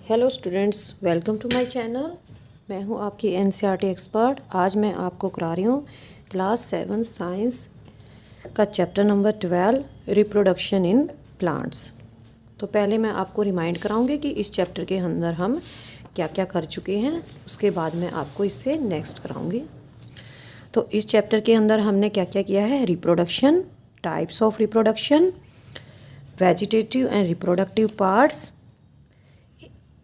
Hello students, welcome to my channel. मैं हूं आपकी एनसीईआरटी एक्सपर्ट। आज मैं आपको करा रही हूं क्लास 7 साइंस का chapter number 12 reproduction in plants. तो पहले मैं आपको रिमाइंड कराऊंगी कि इस चैप्टर के अंदर हम क्या क्या कर चुके हैं, उसके बाद मैं आपको इससे नेक्स्ट कराऊंगी। तो इस चैप्टर के अंदर हमने क्या क्या किया है: reproduction, types of reproduction, vegetative and reproductive parts.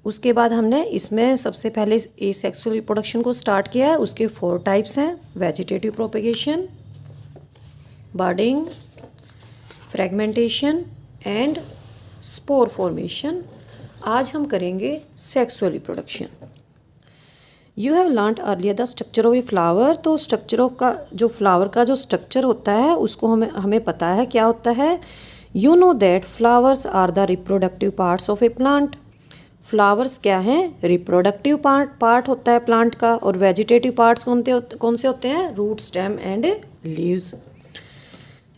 उसके बाद हमने इसमें सबसे पहले एसेक्सुअल रिप्रोडक्शन को स्टार्ट किया है। उसके 4 टाइप्स हैं: vegetative propagation, budding, fragmentation and spore formation. आज हम करेंगे sexual reproduction. You have learned earlier the structure of a flower. तो स्ट्रक्चर ऑफ का जो फ्लावर का जो स्ट्रक्चर होता है उसको हमें पता है क्या होता है। You know that flowers are the reproductive parts of a plant. Flowers क्या हैं? रिप्रोडक्टिव पार्ट होता है प्लांट का। और वेजिटेटिव पार्ट्स कौन से होते हैं? Root, stem and leaves.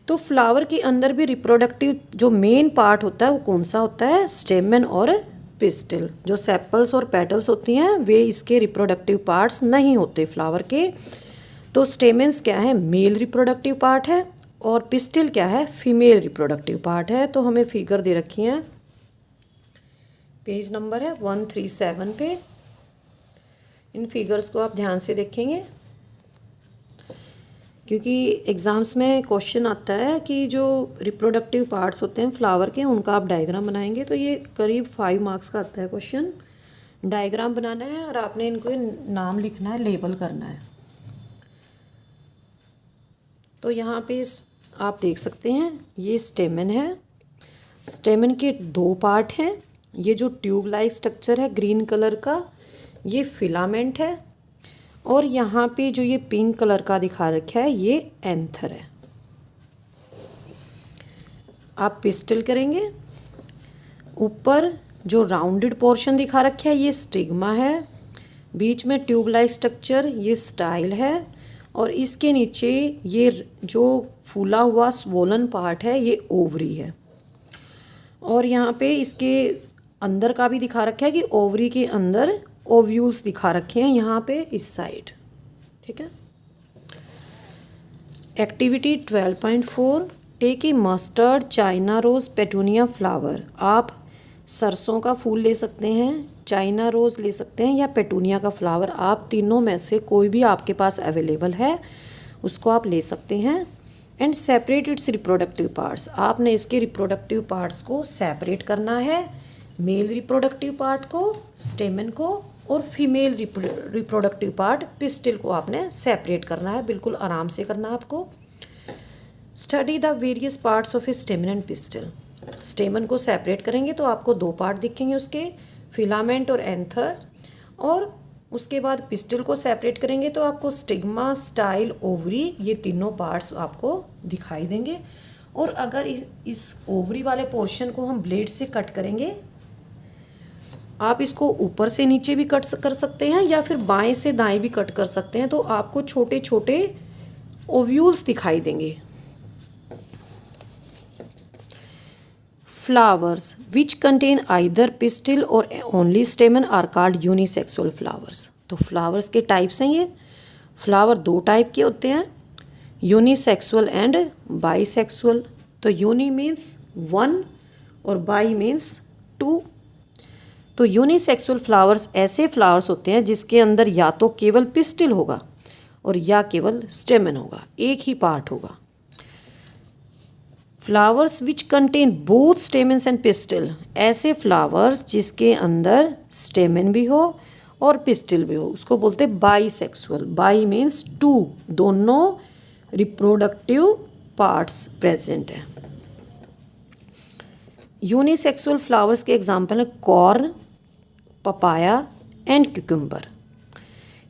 तो फ्लावर के अंदर भी रिप्रोडक्टिव जो मेन पार्ट होता है वो कौन सा होता है? स्टेमन और पिस्टिल। जो सेपल्स और पेटल्स होती हैं वे इसके रिप्रोडक्टिव पार्ट्स नहीं होते फ्लावर के। तो स्टेमन्स क्या है? मेल रिप्रोडक्टिव पार्ट है। और पिस्टिल क्या है? फीमेल रिप्रोडक्टिव पार्ट है। तो हमें फिगर दे रखी हैं, पेज नंबर है 137 पे। इन फिगर्स को आप ध्यान से देखेंगे क्योंकि एग्ज़ाम्स में क्वेश्चन आता है कि जो रिप्रोडक्टिव पार्ट्स होते हैं फ्लावर के उनका आप डायग्राम बनाएंगे। तो ये करीब 5 मार्क्स का आता है क्वेश्चन। डायग्राम बनाना है और आपने इनको नाम लिखना है, लेबल करना है। तो यहाँ पे आप देख सकते हैं ये स्टेमन है। स्टेमन के 2 पार्ट हैं। ये जो ट्यूब लाइक स्ट्रक्चर है ग्रीन कलर का, ये फिलामेंट है। और यहाँ पे जो ये पिंक कलर का दिखा रखा है ये एंथर है। आप पिस्टल करेंगे। ऊपर जो राउंडेड पोर्शन दिखा रखा है ये स्टिग्मा है। बीच में ट्यूब लाइक स्ट्रक्चर ये स्टाइल है। और इसके नीचे ये जो फूला हुआ स्वोलन पार्ट है ये ओवरी है। और यहाँ पे इसके अंदर का भी दिखा रखा है कि ओवरी के अंदर ओव्यूल्स दिखा रखे हैं यहाँ पे इस साइड। ठीक है। Activity 12.4, take a mustard, China rose, petunia flower. आप सरसों का फूल ले सकते हैं, चाइना रोज़ ले सकते हैं या पेटूनिया का फ्लावर। आप तीनों में से कोई भी आपके पास अवेलेबल है उसको आप ले सकते हैं। And separate it's reproductive parts. आपने इसके रिप्रोडक्टिव पार्ट्स को सेपरेट करना है। मेल रिप्रोडक्टिव पार्ट को, स्टेमन को, और फीमेल रिप्रोडक्टिव पार्ट पिस्टिल को आपने सेपरेट करना है। बिल्कुल आराम से करना है आपको। Study the various parts of a स्टेमन and pistil. स्टेमन को सेपरेट करेंगे तो आपको 2 पार्ट दिखेंगे उसके, फिलामेंट और एंथर। और उसके बाद पिस्टिल को सेपरेट करेंगे तो आपको स्टिग्मा, स्टाइल, ओवरी, ये तीनों पार्ट्स आपको दिखाई देंगे। और अगर इस ओवरी वाले पोर्शन को हम ब्लेड से कट करेंगे, आप इसको ऊपर से नीचे भी कट कर सकते हैं या फिर बाएं से दाएं भी कट कर सकते हैं। तो आपको छोटे छोटे ओव्यूल्स दिखाई देंगे। Flowers which contain either pistil और only stamen are called unisexual flowers. तो फ्लावर्स के टाइप्स हैं ये। फ्लावर 2 टाइप के होते हैं, यूनिसेक्सुअल एंड बाईसेक्सुअल। तो यूनि मीन्स 1 और बाई मीन्स 2। तो यूनिसेक्सुअल फ्लावर्स ऐसे फ्लावर्स होते हैं जिसके अंदर या तो केवल पिस्टिल होगा और या केवल स्टेमन होगा, एक ही पार्ट होगा। Flowers which contain both stamens and pistil. ऐसे फ्लावर्स जिसके अंदर स्टेमन भी हो और पिस्टिल भी हो उसको बोलते हैं बाईसेक्सुअल। बाई मीन्स 2, दोनों रिप्रोडक्टिव पार्ट्स प्रेजेंट है। यूनिसेक्सुअल फ्लावर्स के एग्जाम्पल है कॉर्न, पपाया एंड क्यूकम्बर।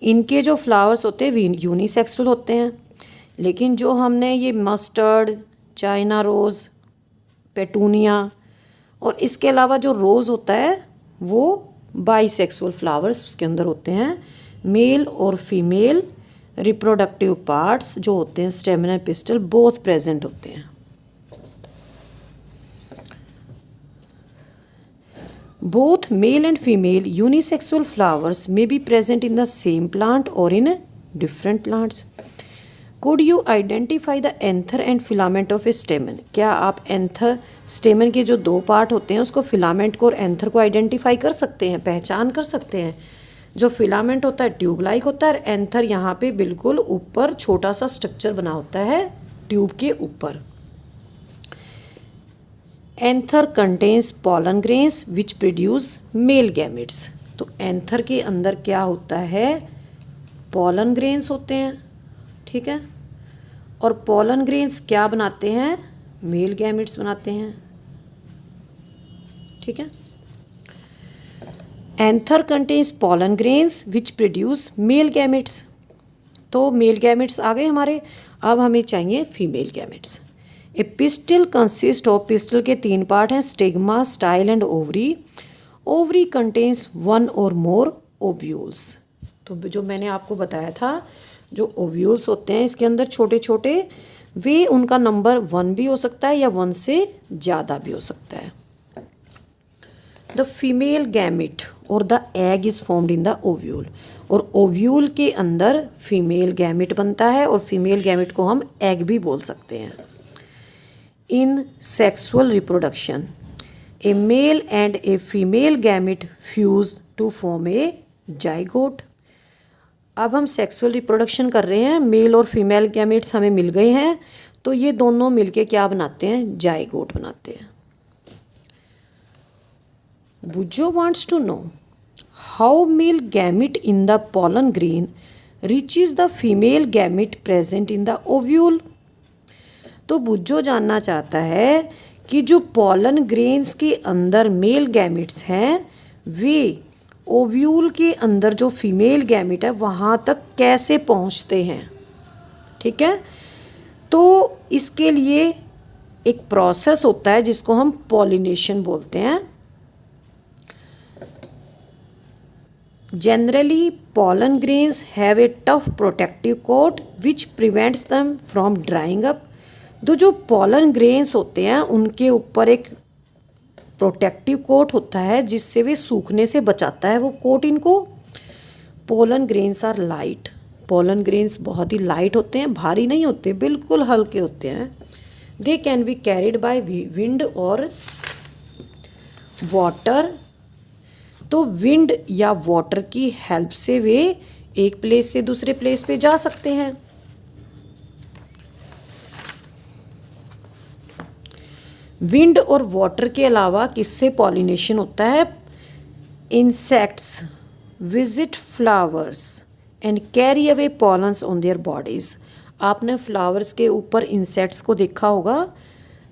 इनके जो फ्लावर्स होते हैं यूनिसेक्सुअल होते हैं। लेकिन जो हमने ये मस्टर्ड, चाइना रोज़, पेटूनिया और इसके अलावा जो रोज़ होता है वो बाईसेक्सुअल फ्लावर्स उसके अंदर होते हैं। मेल और फीमेल रिप्रोडक्टिव पार्ट्स जो होते हैं stamen and pistil both present होते हैं। Both male and female unisexual flowers may be present in the same plant और in different plants. Could you identify the anther and filament of a stamen? क्या आप anther स्टेमन के जो दो part होते हैं उसको, फिलामेंट को और एंथर को आइडेंटिफाई कर सकते हैं, पहचान कर सकते हैं? जो फिलामेंट होता है ट्यूब लाइक होता है और एंथर यहाँ पे बिल्कुल ऊपर छोटा सा स्ट्रक्चर बना होता है ट्यूब के ऊपर। Anther contains pollen grains which produce male gametes. तो एंथर के अंदर क्या होता है? पॉलन ग्रेन्स होते हैं, ठीक है। और पॉलन ग्रेन्स क्या बनाते हैं? मेल गैमेट्स बनाते हैं, ठीक है। Anther contains pollen grains which produce male gametes. तो मेल गैमेट्स आ गए हमारे। अब हमें चाहिए female gametes. A pistol consist of, pistol के 3 पार्ट हैं, stigma, style and ovary. Ovary contains 1 और मोर ओव्यूल्स। तो जो मैंने आपको बताया था, जो ओव्यूल्स होते हैं इसके अंदर छोटे छोटे, वे उनका नंबर 1 भी हो सकता है या 1 से ज़्यादा भी हो सकता है। द फीमेल गैमेट और the egg is formed in the ovule. और ओव्यूल के अंदर फीमेल गैमेट बनता है और फीमेल गैमेट को हम एग भी बोल सकते हैं। In sexual reproduction a male and a female gamete fuse to form a zygote. अब हम सेक्सुअल रिप्रोडक्शन कर रहे हैं, मेल और फीमेल गैमेट्स हमें मिल गए हैं, तो ये दोनों मिलके क्या बनाते हैं? जाइगोट बनाते हैं। Bujjo wants to know how male gamete in the pollen grain reaches the female gamete present in the ovule। तो बुज्जो जानना चाहता है कि जो पॉलन ग्रेन्स के अंदर मेल गैमेट्स हैं वे ओव्यूल के अंदर जो फीमेल गैमेट है वहाँ तक कैसे पहुँचते हैं, ठीक है। तो इसके लिए एक प्रोसेस होता है जिसको हम पॉलिनेशन बोलते हैं। Generally pollen grains have a tough protective coat which prevents them from drying up। तो जो pollen grains होते हैं उनके ऊपर एक प्रोटेक्टिव कोट होता है जिससे वे सूखने से बचाता है वो कोट इनको। Pollen grains are light. Pollen grains बहुत ही लाइट होते हैं, भारी नहीं होते, बिल्कुल हल्के होते हैं। They can be carried by wind और वाटर। तो विंड या वाटर की हेल्प से वे एक प्लेस से दूसरे प्लेस पे जा सकते हैं। विंड और वाटर के अलावा किससे पॉलिनेशन होता है? Insects visit flowers and carry away pollens on their bodies. आपने फ्लावर्स के ऊपर इंसेक्ट्स को देखा होगा।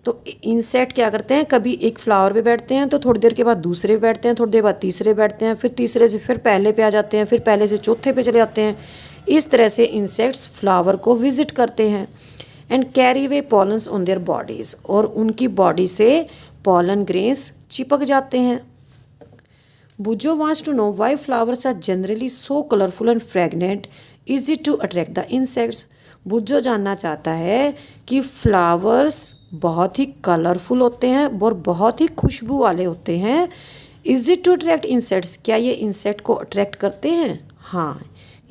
तो इंसेक्ट क्या करते हैं, कभी एक फ्लावर पे बैठते हैं तो थोड़ी देर के बाद दूसरे पे बैठते हैं, थोड़ी देर बाद तीसरे बैठते हैं, फिर तीसरे से फिर पहले पे आ जाते हैं, फिर पहले से चौथे पे चले जाते हैं। इस तरह से इंसेक्ट्स फ्लावर को विजिट करते हैं। And carry they pollens on their bodies, और उनकी बॉडी से पॉलन ग्रेन्स चिपक जाते हैं। Bujjo wants to know why flowers are generally so colourful and fragrant easy to attract the insects. Bujjo जानना चाहता है कि फ्लावर्स बहुत ही कलरफुल होते हैं और बहुत ही खुशबू वाले होते हैं। इजी टू अट्रैक्ट इंसेक्ट्स, क्या ये इंसेक्ट को अट्रैक्ट करते हैं? हाँ,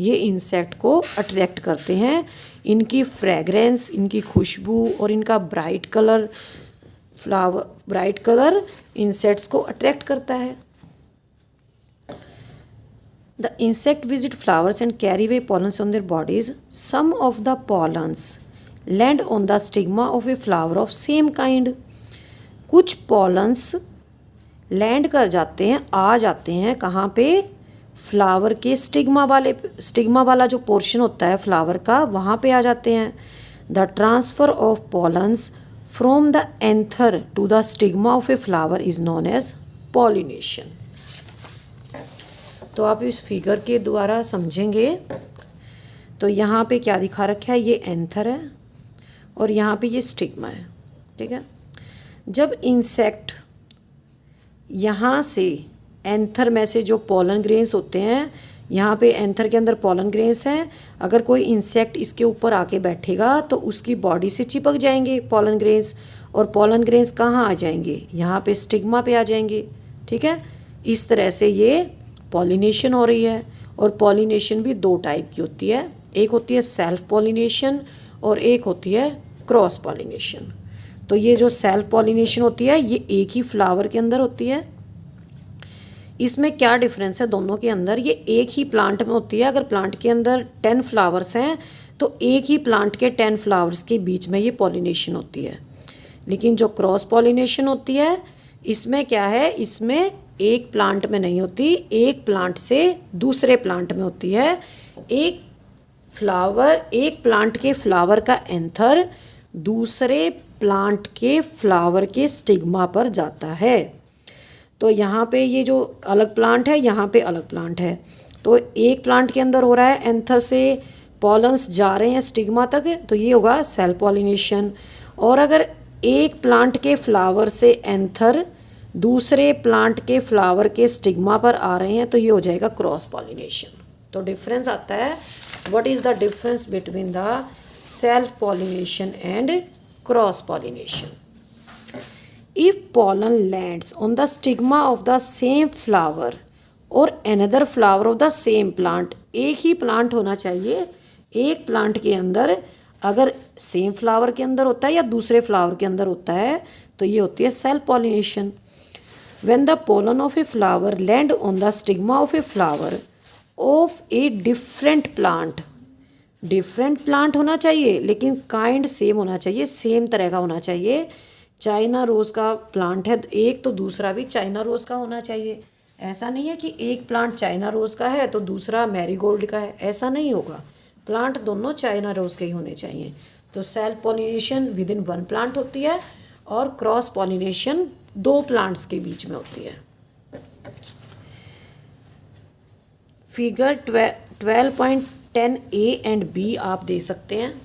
ये इंसेक्ट को अट्रैक्ट करते हैं। इनकी फ्रेगरेंस, इनकी खुशबू और इनका ब्राइट कलर इंसेक्ट्स को अट्रैक्ट करता है। The insect visit flowers and carry away pollens on their bodies. Some of the pollens land on the stigma of a flower of same kind. कुछ pollens लैंड कर जाते हैं, आ जाते हैं कहाँ पे? फ्लावर के स्टिग्मा वाला जो पोर्शन होता है फ्लावर का, वहाँ पे आ जाते हैं। The transfer of pollens from the anther to the stigma of a flower is known as pollination। तो आप इस फिगर के द्वारा समझेंगे। तो यहाँ पे क्या दिखा रखा है, ये एंथर है और यहाँ पे ये स्टिग्मा है, ठीक है। जब इंसेक्ट यहाँ से एंथर में से जो पॉलन ग्रेन्स होते हैं, यहाँ पे एंथर के अंदर पॉलन ग्रेन्स हैं, अगर कोई इंसेक्ट इसके ऊपर आके बैठेगा तो उसकी बॉडी से चिपक जाएंगे पॉलन ग्रेन्स, और पॉलन ग्रेन्स कहाँ आ जाएंगे? यहाँ पे स्टिग्मा पे आ जाएंगे, ठीक है। इस तरह से ये पॉलिनेशन हो रही है। और पॉलिनेशन भी दो टाइप की होती है, एक होती है सेल्फ पॉलिनेशन और एक होती है क्रॉस पॉलिनेशन। तो ये जो सेल्फ पॉलिनेशन होती है ये एक ही फ्लावर के अंदर होती है। इसमें क्या डिफरेंस है दोनों के अंदर, ये एक ही प्लांट में होती है। अगर प्लांट के अंदर 10 फ्लावर्स हैं तो एक ही प्लांट के 10 फ्लावर्स के बीच में ये पॉलिनेशन होती है। लेकिन जो क्रॉस पॉलिनेशन होती है इसमें क्या है, इसमें एक प्लांट में नहीं होती, एक प्लांट से दूसरे प्लांट में होती है। एक प्लांट के फ्लावर का एंथर दूसरे प्लांट के फ्लावर के स्टिग्मा पर जाता है। तो यहाँ पे ये जो अलग प्लांट है, यहाँ पे अलग प्लांट है, तो एक प्लांट के अंदर हो रहा है एंथर से पॉलन्स जा रहे हैं स्टिग्मा तक, तो ये होगा सेल्फ पॉलिनेशन। और अगर एक प्लांट के फ्लावर से एंथर दूसरे प्लांट के फ्लावर के स्टिग्मा पर आ रहे हैं तो ये हो जाएगा क्रॉस पॉलिनेशन। तो डिफरेंस आता है, what is the difference between the self pollination and cross pollination. If pollen lands on the stigma of the same flower or another flower of the same plant, एक ही plant होना चाहिए, एक plant के अंदर अगर same flower के अंदर होता है या दूसरे फ्लावर के अंदर होता है तो ये होती है self pollination. When the pollen of a flower land on the stigma of a flower of a different plant, different plant होना चाहिए लेकिन काइंड सेम होना चाहिए, सेम तरह का होना चाहिए। चाइना रोज़ का प्लांट है एक तो दूसरा भी चाइना रोज़ का होना चाहिए। ऐसा नहीं है कि एक प्लांट चाइना रोज़ का है तो दूसरा मैरीगोल्ड का है, ऐसा नहीं होगा। प्लांट दोनों चाइना रोज़ के ही होने चाहिए। तो self pollination with in one plant होती है और क्रॉस पॉलिनेशन दो प्लांट्स के बीच में होती है। फिगर 12.10A एंड B आप दे सकते हैं।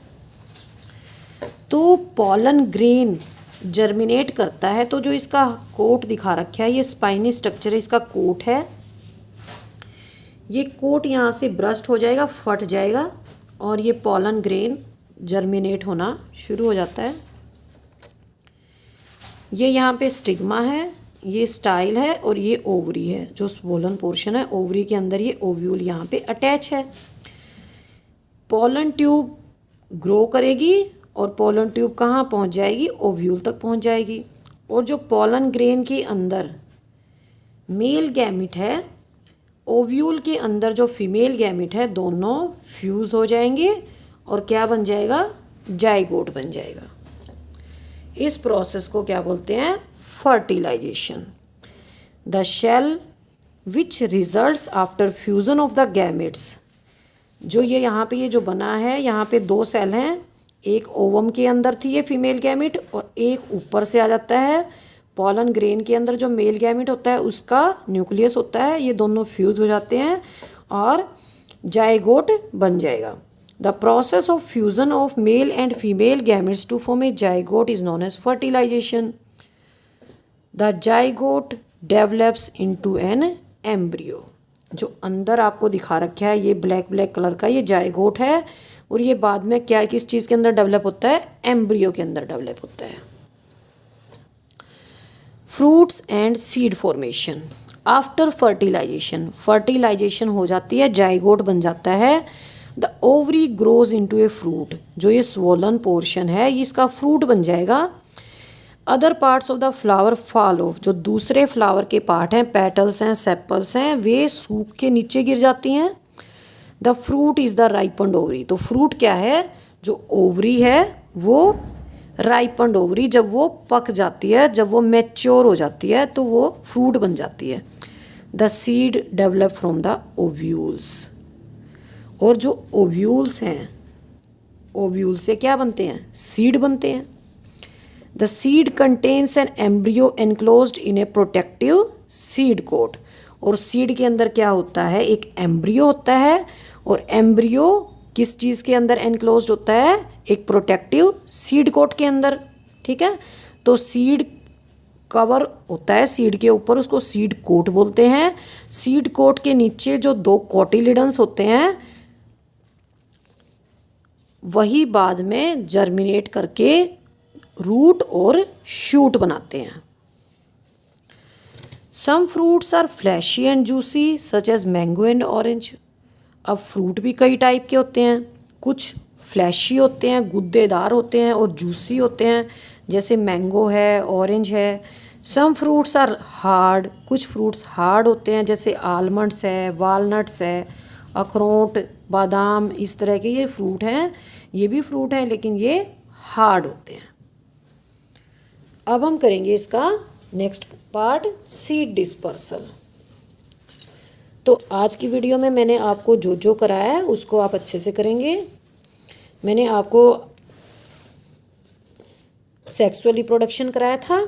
तो पॉलन ग्रेन जर्मिनेट करता है, तो जो इसका कोट दिखा रखा है ये स्पाइनी स्ट्रक्चर है, इसका कोट है। ये कोट यहाँ से ब्रस्ट हो जाएगा, फट जाएगा और ये पॉलन ग्रेन जर्मिनेट होना शुरू हो जाता है। ये यहाँ पे स्टिग्मा है, ये स्टाइल है और ये ओवरी है, जो स्वोलन पोर्शन है। ओवरी के अंदर ये ओव्यूल यहाँ पे अटैच है। पॉलन ट्यूब ग्रो करेगी और पॉलन ट्यूब कहाँ पहुँच जाएगी, ओव्यूल तक पहुँच जाएगी। और जो पॉलन ग्रेन के अंदर मेल गैमिट है, ओव्यूल के अंदर जो फीमेल गैमिट है, दोनों फ्यूज़ हो जाएंगे और क्या बन जाएगा, जाइगोट बन जाएगा। इस प्रोसेस को क्या बोलते हैं, fertilisation. The cell which results after fusion of the gametes, जो ये यहाँ पे ये जो बना है, यहाँ पे दो सेल हैं, एक ओवम के अंदर थी ये फीमेल गैमिट और एक ऊपर से आ जाता है पॉलन ग्रेन के अंदर जो मेल गैमिट होता है उसका न्यूक्लियस होता है। ये दोनों फ्यूज़ हो जाते हैं और जाइगोट बन जाएगा। The process of fusion of male and female gametes to form a zygote is known as fertilisation. The zygote develops into an embryo. जो अंदर आपको दिखा रखा है ये ब्लैक कलर का, ये जाइगोट है और ये बाद में क्या किस चीज़ के अंदर डेवलप होता है, एम्ब्रियो के अंदर डेवलप होता है। Fruits and seed formation after fertilisation, fertilisation हो जाती है, जाइगोट बन जाता है। The ovary grows into a fruit, जो ये स्वोलन पोर्शन है ये इसका फ्रूट बन जाएगा। Other parts of the flower fall of, जो दूसरे फ्लावर के पार्ट हैं, पेटल्स हैं, सेपल्स हैं, वे सूख के नीचे गिर जाती हैं। The fruit is the ripened ovary, तो फ्रूट क्या है, जो ओवरी है वो राइपन्ड ओवरी, जब वो पक जाती है, जब वो मैच्योर हो जाती है तो वो फ्रूट बन जाती है। The seed develop from the ovules, और जो ओव्यूल्स हैं, ओव्यूल से क्या बनते हैं, सीड बनते हैं। The seed contains an embryo enclosed in a protective seed coat, और सीड के अंदर क्या होता है, एक एम्ब्रियो होता है और एम्ब्रियो किस चीज़ के अंदर एनक्लोज्ड होता है, एक प्रोटेक्टिव सीड कोट के अंदर। ठीक है, तो सीड कवर होता है सीड के ऊपर, उसको सीड कोट बोलते हैं। सीड कोट के नीचे जो दो कोटिलिडन्स होते हैं वही बाद में जर्मिनेट करके रूट और शूट बनाते हैं। Some fruits are fleshy and juicy such as mango and orange. अब फ्रूट भी कई टाइप के होते हैं, कुछ फ्लैशी होते हैं, गुद्देदार होते हैं, और जूसी होते हैं जैसे मैंगो है, ऑरेंज है। सम फ्रूट्स आर हार्ड, कुछ फ्रूट्स हार्ड होते हैं जैसे आलमंड्स है, वालनट्स है, अखरोट, बादाम, इस तरह के ये फ्रूट हैं। ये भी फ्रूट हैं लेकिन ये हार्ड होते हैं। अब हम करेंगे इसका नेक्स्ट पार्ट, सीड डिस्पर्सल। तो आज की वीडियो में मैंने आपको जो जो कराया है उसको आप अच्छे से करेंगे। मैंने आपको सेक्सुअल रिप्रोडक्शन कराया था,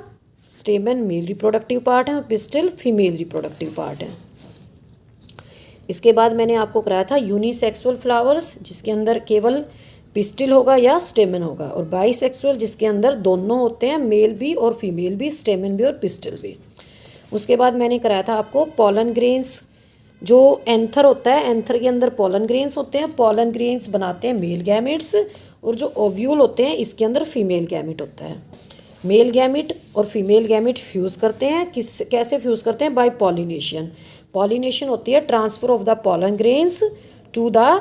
स्टेमन मेल रिप्रोडक्टिव पार्ट है, पिस्टल फीमेल रिप्रोडक्टिव पार्ट है। इसके बाद मैंने आपको कराया था यूनिसेक्सुअल फ्लावर्स, जिसके अंदर केवल पिस्टिल होगा या स्टेमन होगा, और बाईसेक्सुअल जिसके अंदर दोनों होते हैं, मेल भी और फीमेल भी, स्टेमन भी और पिस्टिल भी। उसके बाद मैंने कराया था आपको पोलन ग्रेन्स। जो एंथर होता है, एंथर के अंदर पोलन ग्रेन्स होते हैं, पोलन ग्रेन्स बनाते हैं मेल गैमेट्स, और जो ओव्यूल होते हैं इसके अंदर फीमेल गैमेट होता है। मेल गैमेट और फीमेल गैमेट फ्यूज़ करते हैं, कैसे फ्यूज़ करते हैं? Bye pollination. पॉलिनेशन होती है transfer of the pollen grains to the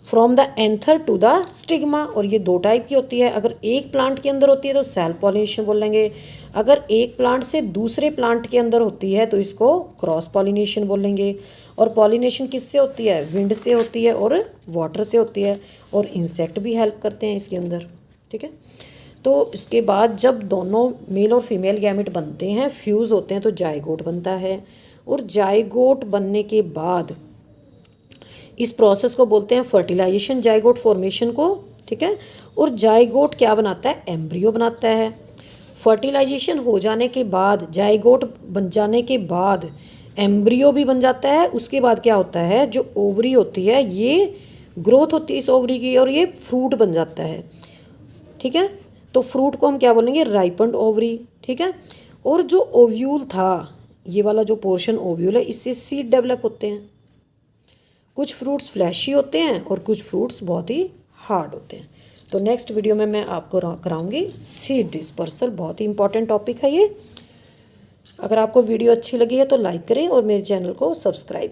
from the anther to the stigma, और ये दो टाइप की होती है। अगर एक प्लांट के अंदर होती है तो सेल्फ पॉलिनेशन बोलेंगे, अगर एक प्लांट से दूसरे प्लांट के अंदर होती है तो इसको क्रॉस पॉलिनेशन बोलेंगे। और पॉलिनेशन किससे होती है? विंड से होती है और वाटर से होती है, और इंसेक्ट भी हेल्प करते हैं इसके अंदर, ठीक है। तो इसके बाद जब दोनों मेल और फीमेल गैमेट बनते हैं, फ्यूज़ होते हैं, तो जाइगोट बनता है, और जाइगोट बनने के बाद इस प्रोसेस को बोलते हैं फर्टिलाइजेशन, जाइगोट फॉर्मेशन को, ठीक है। और जाइगोट क्या बनाता है? एम्ब्रियो बनाता है। फर्टिलाइजेशन हो जाने के बाद, जाइगोट बन जाने के बाद एम्ब्रियो भी बन जाता है। उसके बाद क्या होता है? जो ओवरी होती है, ये ग्रोथ होती है इस ओवरी की, और ये फ्रूट बन जाता है, ठीक है। तो फ्रूट को हम क्या बोलेंगे? राइपन्ड ओवरी, ठीक है। और जो ओव्यूल था, ये वाला जो पोर्शन ओव्यूल है, इससे सीड डेवलप होते हैं। कुछ फ्रूट्स फ्लैशी होते हैं और कुछ फ्रूट्स बहुत ही हार्ड होते हैं। तो नेक्स्ट वीडियो में मैं आपको कराऊंगी सीड डिस्पर्सल, बहुत ही इंपॉर्टेंट टॉपिक है ये। अगर आपको वीडियो अच्छी लगी है तो लाइक करें और मेरे चैनल को सब्सक्राइब करें।